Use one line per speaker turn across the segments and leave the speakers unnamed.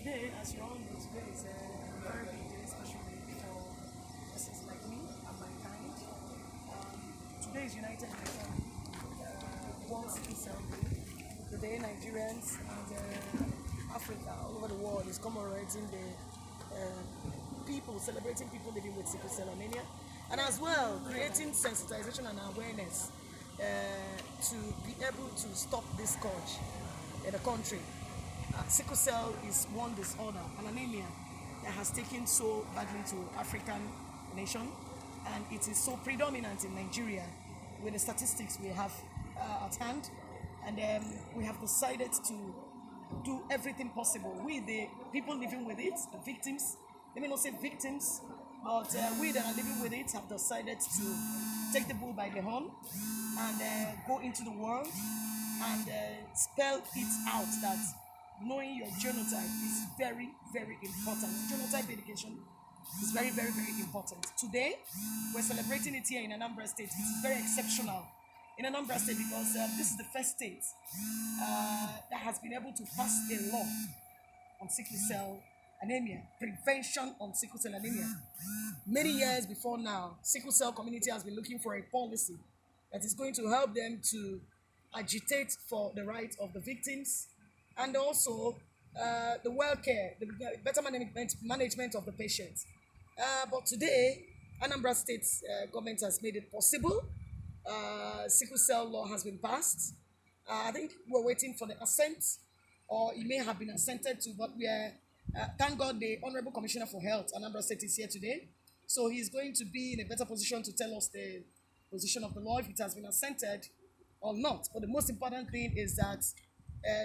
Today, as you all know, today is a very big day, especially for persons like me and my kind. Today is United Nations World Sickle Cell Day. Today, Nigerians and Africa, all over the world, is commemorating the people, celebrating people living with sickle cell anemia, and as well creating sensitization and awareness to be able to stop this scourge in the country. Sickle cell is one disorder, an anemia that has taken so badly to African nation, and it is so predominant in Nigeria with the statistics we have at hand, and we have decided to do everything possible. We, the people living with it, the victims, let me not say victims, but we that are living with it have decided to take the bull by the horn and go into the world and spell it out that knowing your genotype is very, very important. Genotype education is very, very, very important. Today, we're celebrating it here in Anambra State. It's very exceptional in Anambra State because this is the first state that has been able to pass a law on sickle cell anemia, prevention on sickle cell anemia. Many years before now, sickle cell community has been looking for a policy that is going to help them to agitate for the rights of the victims and also the welfare, the better management of the patients. But today, Anambra State government has made it possible. Sickle cell law has been passed. I think we're waiting for the assent, or it may have been assented to, but we are, thank God the Honorable Commissioner for Health, Anambra State, is here today. So he's going to be in a better position to tell us the position of the law, if it has been assented or not. But the most important thing is that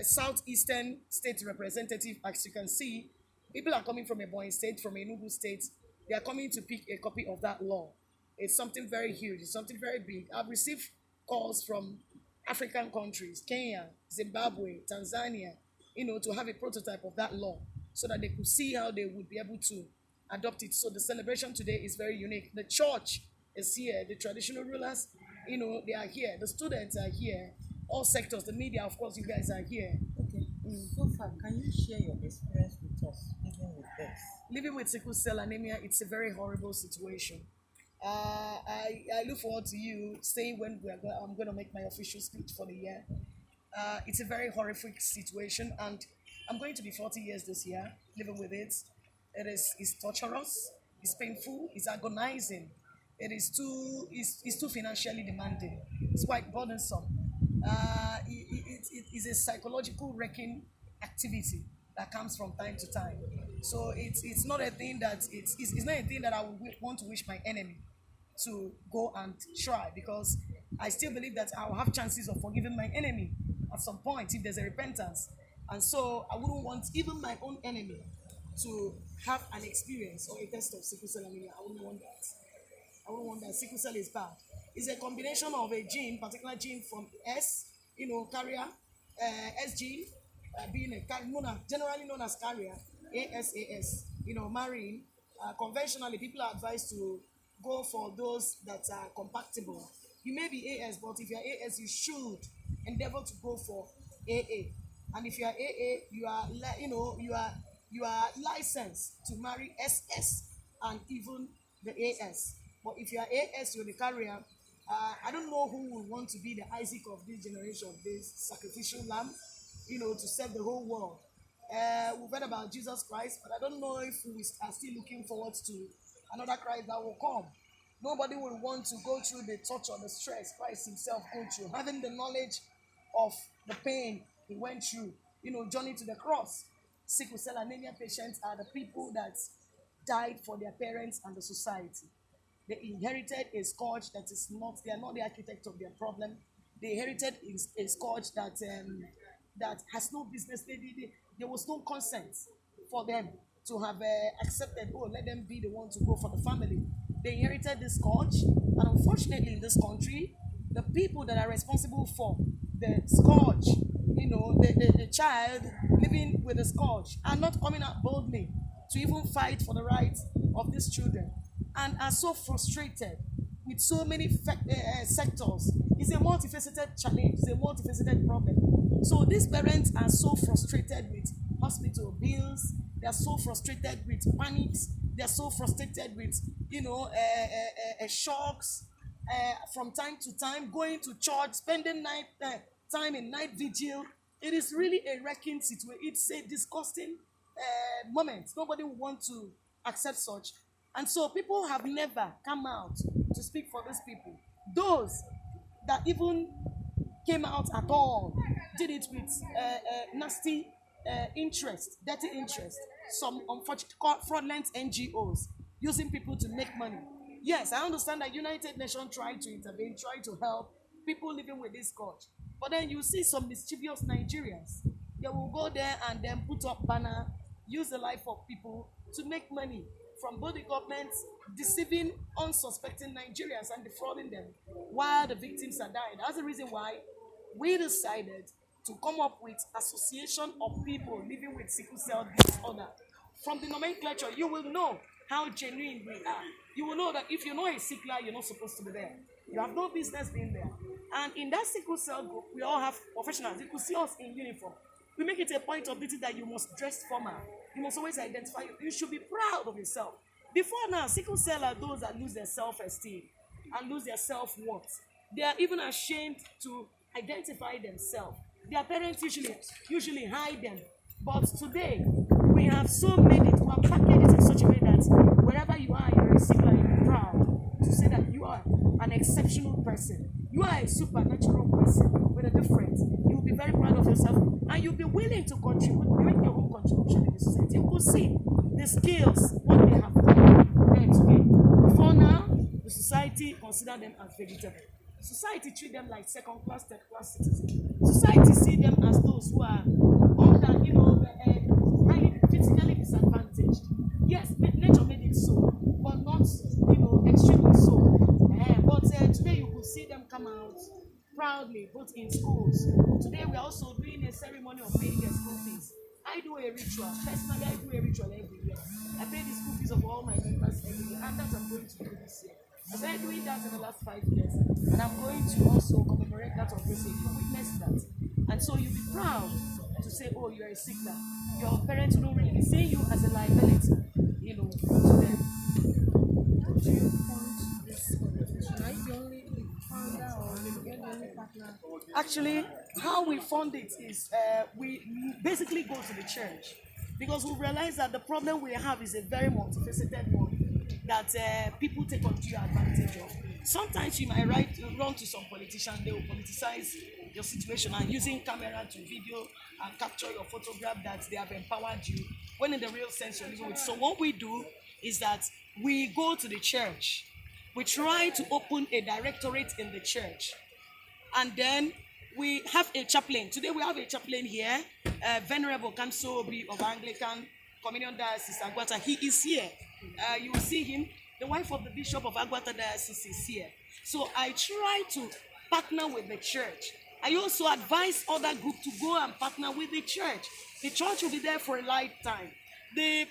Southeastern State representative, as you can see, people are coming from Ebonyi State, from Enugu State. They are coming to pick a copy of that law. It's something very huge. It's something very big. I've received calls from African countries, Kenya, Zimbabwe, Tanzania, to have a prototype of that law so that they could see how they would be able to adopt it. So the celebration today is very unique. The church is here. The traditional rulers, they are here. The students are here. All sectors, the media, of course, you guys are here.
Okay. So far, can you share your experience with us living with this?
Living with sickle cell anemia, it's a very horrible situation. I look forward to you saying when I'm going to make my official speech for the year. It's a very horrific situation, and I'm going to be 40 years this year living with it. It's torturous, it's painful, it's agonizing. It's too financially demanding. It's quite burdensome. It is a psychological wrecking activity that comes from time to time. So it's not a thing that it's not a thing that I would want to wish my enemy to go and try, because I still believe that I'll have chances of forgiving my enemy at some point if there's a repentance. And so I wouldn't want even my own enemy to have an experience or a test of sickle cell anemia. I wouldn't want that. I wouldn't want that. Sickle cell is bad. It's a combination of a gene, particular gene from S, carrier, S gene, being generally known as carrier, ASAS, marrying. Conventionally, people are advised to go for those that are compatible. You may be AS, but if you are AS, you should endeavor to go for AA. And if you are AA, you are licensed to marry SS and even the AS. But if you are AS, you're the carrier. I don't know who will want to be the Isaac of this generation, this sacrificial lamb, to save the whole world. We've heard about Jesus Christ, but I don't know if we are still looking forward to another Christ that will come. Nobody will want to go through the torture, the stress Christ himself go through, having the knowledge of the pain he went through, journey to the cross. Sickle cell anemia patients are the people that died for their parents and the society. They inherited a scourge that is not, they are not the architect of their problem. They inherited a scourge that has no business. There was no consent for them to have accepted, let them be the one to go for the family. They inherited this scourge, and unfortunately in this country, the people that are responsible for the scourge, the child living with the scourge, are not coming out boldly to even fight for the rights of these children, and are so frustrated with so many sectors. It's a multifaceted challenge, it's a multifaceted problem. So these parents are so frustrated with hospital bills, They're so frustrated with panics. They're so frustrated with, shocks. From time to time, going to church, spending night time in night vigil. It is really a wrecking situation. It's a disgusting moment. Nobody would want to accept such. And so people have never come out to speak for these people. Those that even came out at all did it with nasty interest, dirty interest. Some unfortunate fraudulent NGOs using people to make money. Yes, I understand that United Nations tried to intervene, tried to help people living with this scourge. But then you see some mischievous Nigerians. They will go there and then put up banner, use the life of people to make money from both the governments deceiving unsuspecting Nigerians and defrauding them while the victims are dying. That's the reason why we decided to come up with association of people living with sickle cell disorder. From the nomenclature, you will know how genuine we are. You will know that if you know a sickler, you're not supposed to be there. You have no business being there. And in that sickle cell group, we all have professionals. You could see us in uniform. We make it a point of duty that you must dress formal. You must always identify. You should be proud of yourself. Before now, sickle cell are those that lose their self-esteem and lose their self-worth. They are even ashamed to identify themselves. Their parents usually hide them. But today, we have so made it, we have packaged it in such a way that wherever you are, you're a sickler, you're proud to say that you are an exceptional person. You are a supernatural person with a difference. You'll be very proud of yourself and you'll be willing to contribute, make your own contribution in the society. You will see the skills, what they have done there today. Before now, the society consider them as vegetable. Society treat them like second class, third class citizens. Society see them as those who are under, highly physically disadvantaged. Yes, nature made it so, but not, extremely so. But today you will see them come out proudly, both in schools. Today we are also doing a ceremony of paying their school fees. I do a ritual. Personally, I do a ritual every year. I pay the school fees of all my members every year, and that's what I'm going to do this year. I started doing that in the last 5 years, and I'm going to also commemorate that of this year. You witness that, and so you'll be proud to say, "Oh, you're a sickler." Your parents will not really be seeing you as a liability, to them.
Do you fund this organization? Are you the only founder or you're the only partner?
Actually, how we fund it is we basically go to the church because we realize that the problem we have is a very multifaceted one that people take undue advantage of. Sometimes you might run to some politician, they will politicize your situation and using camera to video and capture your photograph that they have empowered you, when in the real sense you're living with. So what we do is that we go to the church. We try to open a directorate in the church. And then we have a chaplain. Today we have a chaplain here, Venerable Kansobi of Anglican Communion Diocese, Agwata. He is here. You will see him. The wife of the Bishop of Agwata Diocese is here. So I try to partner with the church. I also advise other groups to go and partner with the church. The church will be there for a lifetime. The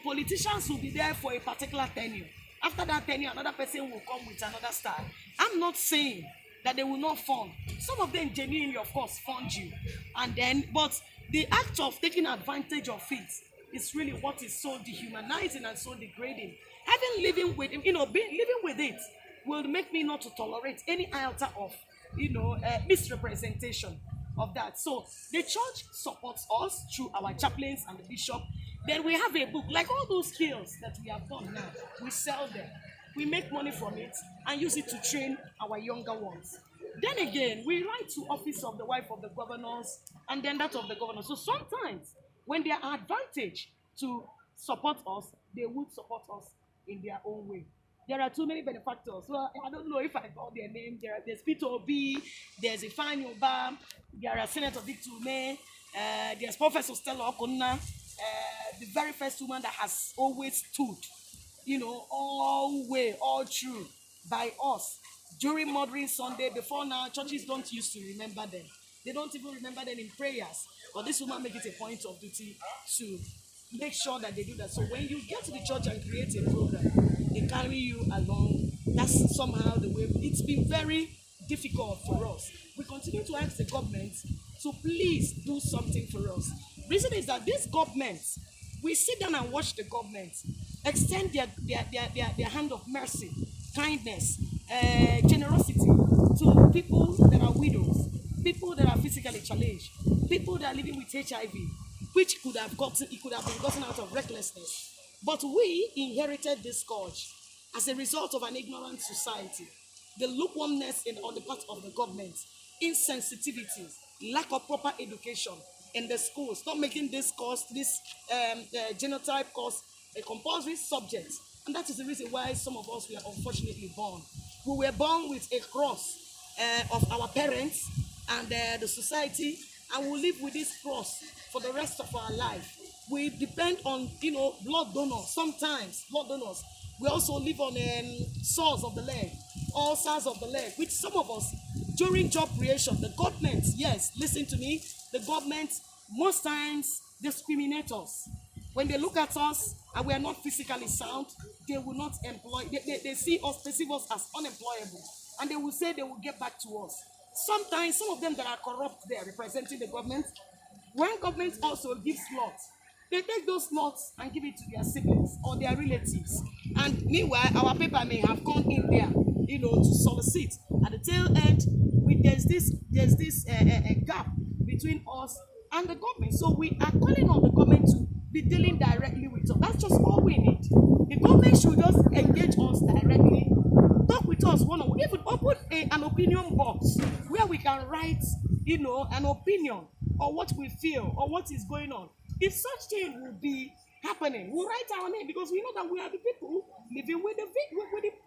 politicians will be there for a particular tenure. After that tenure, another person will come with another style. I'm not saying that they will not fund. Some of them genuinely, of course, fund you. But the act of taking advantage of it is really what is so dehumanizing and so degrading. Living with it will make me not to tolerate any iota of, misrepresentation of that. So the church supports us through our chaplains and the bishop. Then we have a book, like all those skills that we have done now, we sell them. We make money from it and use it to train our younger ones. Then again, we write to office of the wife of the governors and then that of the governor. So sometimes when they are advantaged to support us, they would support us in their own way. There are too many benefactors. Well, I don't know if I call their name. There's Peter Obi, there's Ifeanyi Ubah, there are Senator Victor Ume, there's Professor Stella Okonna, the very first woman that has always stood, all through by us during Mothering Sunday. Before now, churches don't used to remember them. They don't even remember them in prayers. But this woman makes it a point of duty to make sure that they do that. So when you get to the church and create a program, they carry you along. That's somehow the way. It's been very difficult for us. We continue to ask the government to please do something for us. Reason is that this government, We sit down and watch the government extend their hand of mercy, kindness, generosity to people that are widows, people that are physically challenged, people that are living with HIV, which it could have been gotten out of recklessness. But we inherited this scourge as a result of an ignorant society, the lukewarmness on the part of the government, insensitivity, lack of proper education in the schools, not making this genotype course a compulsory subject. And that is the reason why some of us were unfortunately born. We were born with a cross of our parents and the society, and we'll live with this cross for the rest of our life. We depend on, blood donors, sometimes blood donors. We also live on sores of the leg, ulcers of the leg, which some of us, during job creation, the government, yes, listen to me, the government most times discriminate us. When they look at us and we are not physically sound, they will not employ, they see us, perceive us as unemployable. And they will say they will get back to us. Sometimes some of them that are corrupt there representing the government, when government also gives lots, they take those lots and give it to their siblings or their relatives. And meanwhile, our paper may have gone in there, to solicit. At the tail end, there's this gap between us and the government. So we are calling on the government to be dealing directly with us. That's just all we need. The government should just engage us directly, talk with us one-on-one. Even open an opinion box where we can write, an opinion on what we feel or what is going on. If such thing will be happening, we'll write our name because we know that we are the people living with the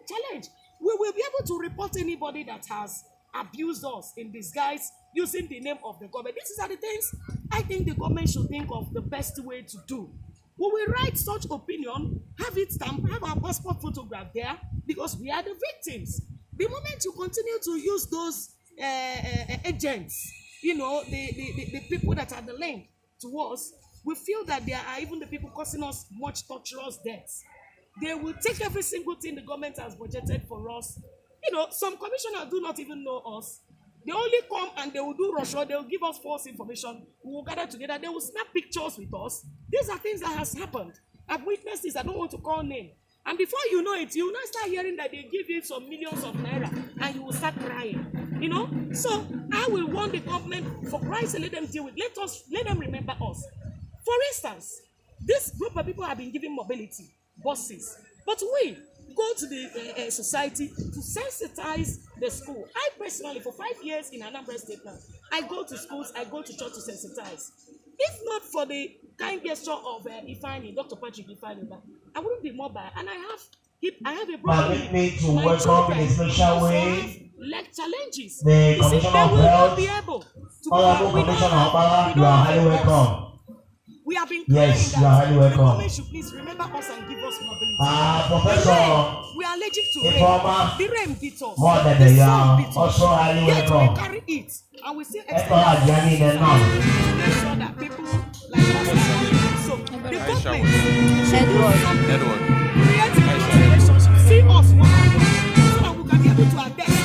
challenge. We will be able to report anybody that has abused us in disguise using the name of the government. These are the things I think the government should think of the best way to do. When we write such opinion, have it stamped, have our passport photograph there because we are the victims. The moment you continue to use those agents, the people that are the link to us, we feel that they are even the people causing us much torturous deaths. They will take every single thing the government has budgeted for us. Some commissioners do not even know us. They only come and they will do rush, they will give us false information. We will gather together. They will snap pictures with us. These are things that has happened. I've witnessed this. I don't want to call name. And before you know it, you will not start hearing that they give you some millions of naira and you will start crying. So I will want the government, for Christ, let them deal with. Let them remember us. For instance, this group of people have been given mobility, buses. But we go to the society to sensitize the school. I personally, for 5 years in Anambra State now, I go to schools, I go to church to sensitize. If not for the kind gesture of Ifeanyi, Dr. Patrick Ifeanyi, I wouldn't be mobile. And I have a brother.
Permit me to welcome in a special way
leg challenges.
the Commissioner of Health. Honorable Commissioner of Health, you are highly welcome.
We have been
yes, you are highly welcome.
The government should please remember us and give us mobility.
Professor,
we are allergic to
rain.
The rain beat us.
More than the young, also highly welcome.
We carry it, and we still extend to make sure that people like us. So the government
Edward.
create a relationship, see us one-on-one, so that we can be able to attest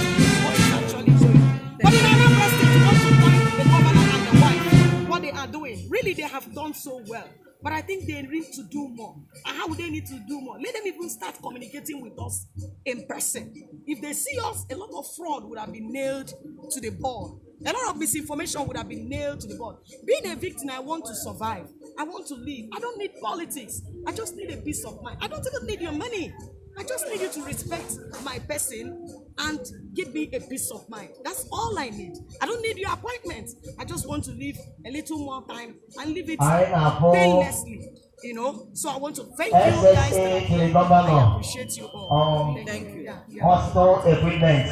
what is actually going on. But in Anambra State, to also point the governor and the wife what they are doing. Really, they have done so well. But I think they need to do more. And how would they need to do more? Let them even start communicating with us in person. If they see us, a lot of fraud would have been nailed to the board. A lot of misinformation would have been nailed to the board. Being a victim, I want to survive. I want to live. I don't need politics. I just need a peace of mind. I don't even need your money. I just need you to respect my person and give me a peace of mind. That's all I need. I don't need your appointment. I just want to live a little more time and live it painlessly. So I want to thank you guys. I appreciate you all.
Thank you. Hospital equipment.